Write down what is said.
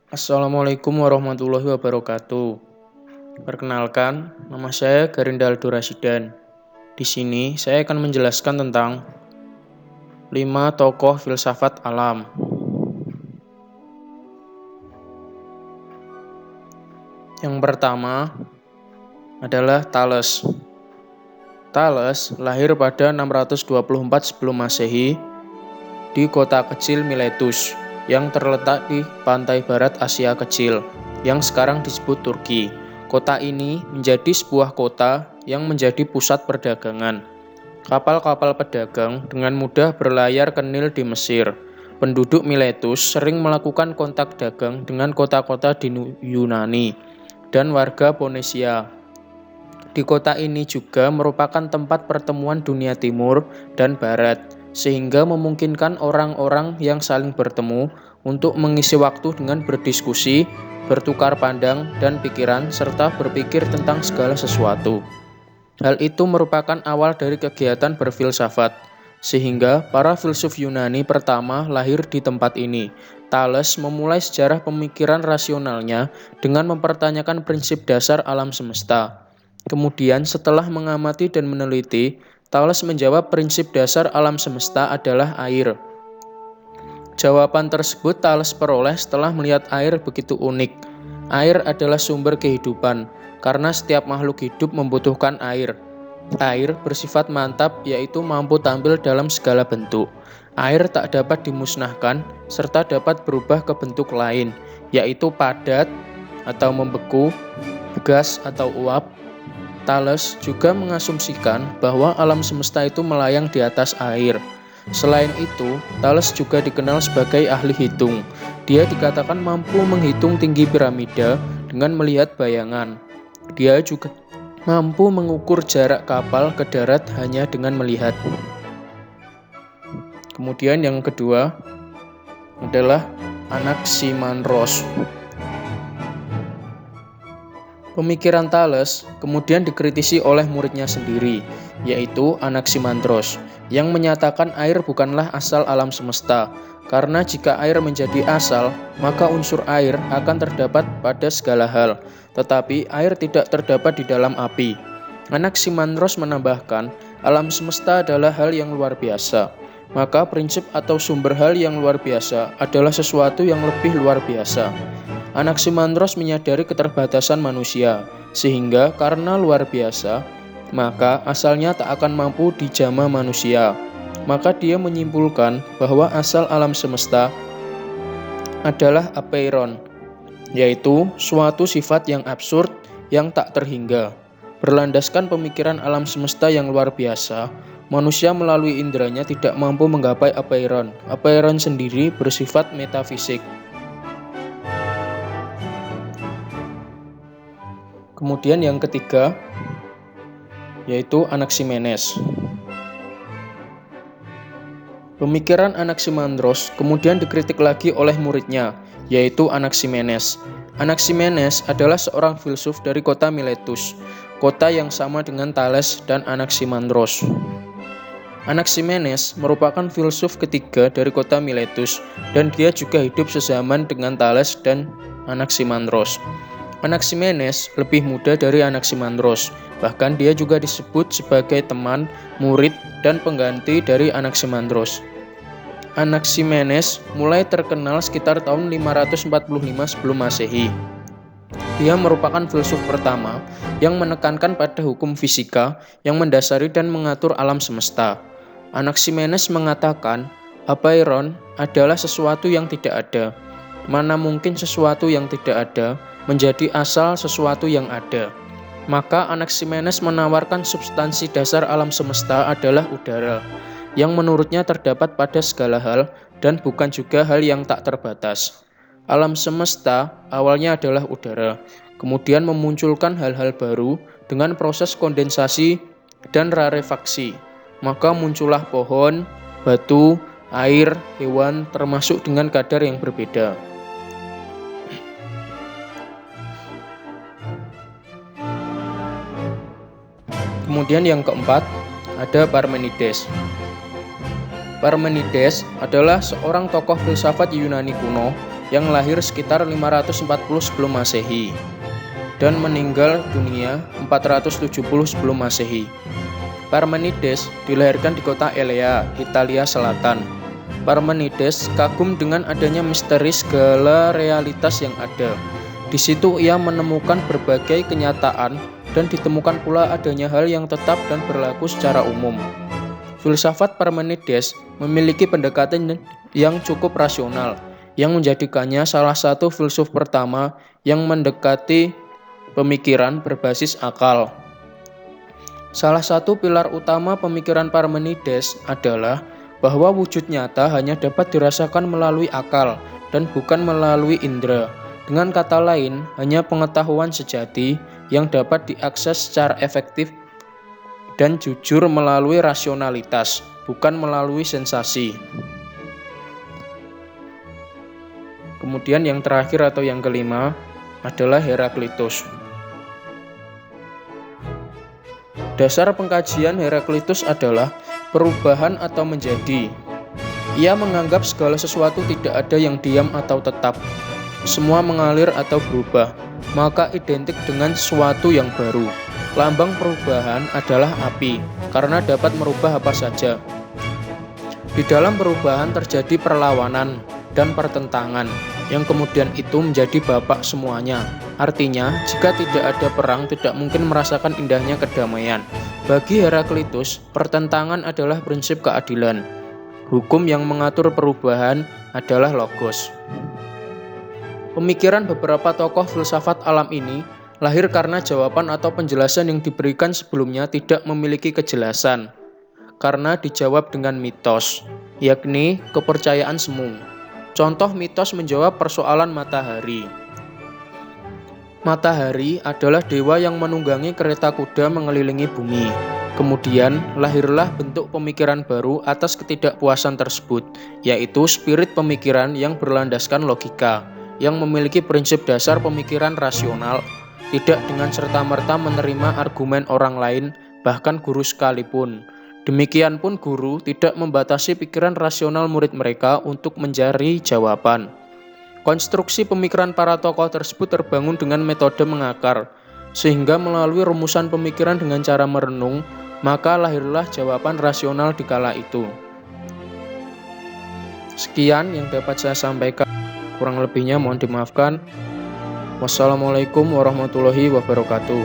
Assalamualaikum warahmatullahi wabarakatuh. Perkenalkan, nama saya Garindaldo Rasidan. Di sini saya akan menjelaskan tentang 5 tokoh filsafat alam. Yang pertama adalah Thales. Thales lahir pada 624 sebelum Masehi di kota kecil Miletus yang terletak di pantai barat Asia Kecil yang sekarang disebut Turki. Kota ini menjadi sebuah kota yang menjadi pusat perdagangan. Kapal-kapal pedagang dengan mudah berlayar ke Nil di Mesir. Penduduk Miletus sering melakukan kontak dagang dengan kota-kota di Yunani dan warga Ponesia. Di kota ini juga merupakan tempat pertemuan dunia timur dan barat, sehingga memungkinkan orang-orang yang saling bertemu untuk mengisi waktu dengan berdiskusi, bertukar pandang dan pikiran, serta berpikir tentang segala sesuatu. Hal itu merupakan awal dari kegiatan berfilsafat, sehingga para filsuf Yunani pertama lahir di tempat ini. Thales memulai sejarah pemikiran rasionalnya dengan mempertanyakan prinsip dasar alam semesta. Kemudian setelah mengamati dan meneliti, Thales menjawab prinsip dasar alam semesta adalah air. Jawaban tersebut Thales peroleh setelah melihat air begitu unik. Air adalah sumber kehidupan, karena setiap makhluk hidup membutuhkan air. Air bersifat mantap, yaitu mampu tampil dalam segala bentuk. Air tak dapat dimusnahkan, serta dapat berubah ke bentuk lain, yaitu padat atau membeku, gas atau uap. Thales juga mengasumsikan bahwa alam semesta itu melayang di atas air. Selain itu, Thales juga dikenal sebagai ahli hitung. Dia dikatakan mampu menghitung tinggi piramida dengan melihat bayangan. Dia juga mampu mengukur jarak kapal ke darat hanya dengan melihat. Kemudian yang kedua adalah Anaximandros. Pemikiran Thales kemudian dikritisi oleh muridnya sendiri, yaitu Anaximandros, yang menyatakan air bukanlah asal alam semesta, karena jika air menjadi asal, maka unsur air akan terdapat pada segala hal, tetapi air tidak terdapat di dalam api. Anaximandros menambahkan, alam semesta adalah hal yang luar biasa, maka prinsip atau sumber hal yang luar biasa adalah sesuatu yang lebih luar biasa. Anaximandros menyadari keterbatasan manusia, sehingga karena luar biasa, maka asalnya tak akan mampu dijama manusia. Maka dia menyimpulkan bahwa asal alam semesta adalah apeiron, yaitu suatu sifat yang absurd yang tak terhingga. Berlandaskan pemikiran alam semesta yang luar biasa, manusia melalui inderanya tidak mampu menggapai apeiron. Apeiron sendiri bersifat metafisik. Kemudian yang ketiga, yaitu Anaximenes. Pemikiran Anaximandros kemudian dikritik lagi oleh muridnya, yaitu Anaximenes. Anaximenes adalah seorang filsuf dari kota Miletus, kota yang sama dengan Thales dan Anaximandros. Anaximenes merupakan filsuf ketiga dari kota Miletus, dan dia juga hidup sezaman dengan Thales dan Anaximandros. Anaximenes lebih muda dari Anaximandros, bahkan dia juga disebut sebagai teman, murid, dan pengganti dari Anaximandros. Anaximenes mulai terkenal sekitar tahun 545 sebelum Masehi. Dia merupakan filsuf pertama yang menekankan pada hukum fisika yang mendasari dan mengatur alam semesta. Anaximenes mengatakan, apeiron adalah sesuatu yang tidak ada. Mana mungkin sesuatu yang tidak ada menjadi asal sesuatu yang ada. Maka Anaximenes menawarkan substansi dasar alam semesta adalah udara, yang menurutnya terdapat pada segala hal dan bukan juga hal yang tak terbatas. Alam semesta awalnya adalah udara, kemudian memunculkan hal-hal baru dengan proses kondensasi dan rarefaksi. Maka muncullah pohon, batu, air, hewan, termasuk dengan kadar yang berbeda. Kemudian yang keempat, ada Parmenides. Parmenides adalah seorang tokoh filsafat Yunani kuno yang lahir sekitar 540 sebelum Masehi dan meninggal dunia 470 sebelum Masehi. Parmenides dilahirkan di kota Elea, Italia Selatan. Parmenides kagum dengan adanya misteri segala realitas yang ada. Di situ ia menemukan berbagai kenyataan dan ditemukan pula adanya hal yang tetap dan berlaku secara umum. Filsafat Parmenides memiliki pendekatan yang cukup rasional, yang menjadikannya salah satu filsuf pertama yang mendekati pemikiran berbasis akal. Salah satu pilar utama pemikiran Parmenides adalah bahwa wujud nyata hanya dapat dirasakan melalui akal dan bukan melalui indera. Dengan kata lain, hanya pengetahuan sejati yang dapat diakses secara efektif dan jujur melalui rasionalitas, bukan melalui sensasi. Kemudian yang terakhir atau yang kelima adalah Heraklitus. Dasar pengkajian Heraklitus adalah perubahan atau menjadi. Ia menganggap segala sesuatu tidak ada yang diam atau tetap. Semua mengalir atau berubah, maka identik dengan sesuatu yang baru. Lambang perubahan adalah api, karena dapat merubah apa saja. Di dalam perubahan terjadi perlawanan dan pertentangan, yang kemudian itu menjadi bapak semuanya. Artinya, jika tidak ada perang, tidak mungkin merasakan indahnya kedamaian. Bagi Heraklitus, pertentangan adalah prinsip keadilan. Hukum yang mengatur perubahan adalah logos. Pemikiran beberapa tokoh filsafat alam ini lahir karena jawaban atau penjelasan yang diberikan sebelumnya tidak memiliki kejelasan, karena dijawab dengan mitos, yakni kepercayaan semu. Contoh mitos menjawab persoalan matahari. Matahari adalah dewa yang menunggangi kereta kuda mengelilingi bumi. Kemudian lahirlah bentuk pemikiran baru atas ketidakpuasan tersebut, yaitu spirit pemikiran yang berlandaskan logika, yang memiliki prinsip dasar pemikiran rasional, tidak dengan serta-merta menerima argumen orang lain, bahkan guru sekalipun. Demikian pun guru tidak membatasi pikiran rasional murid mereka untuk mencari jawaban. Konstruksi pemikiran para tokoh tersebut terbangun dengan metode mengakar, sehingga melalui rumusan pemikiran dengan cara merenung, maka lahirlah jawaban rasional di kala itu. Sekian yang dapat saya sampaikan, kurang lebihnya mohon dimaafkan. Wassalamualaikum warahmatullahi wabarakatuh.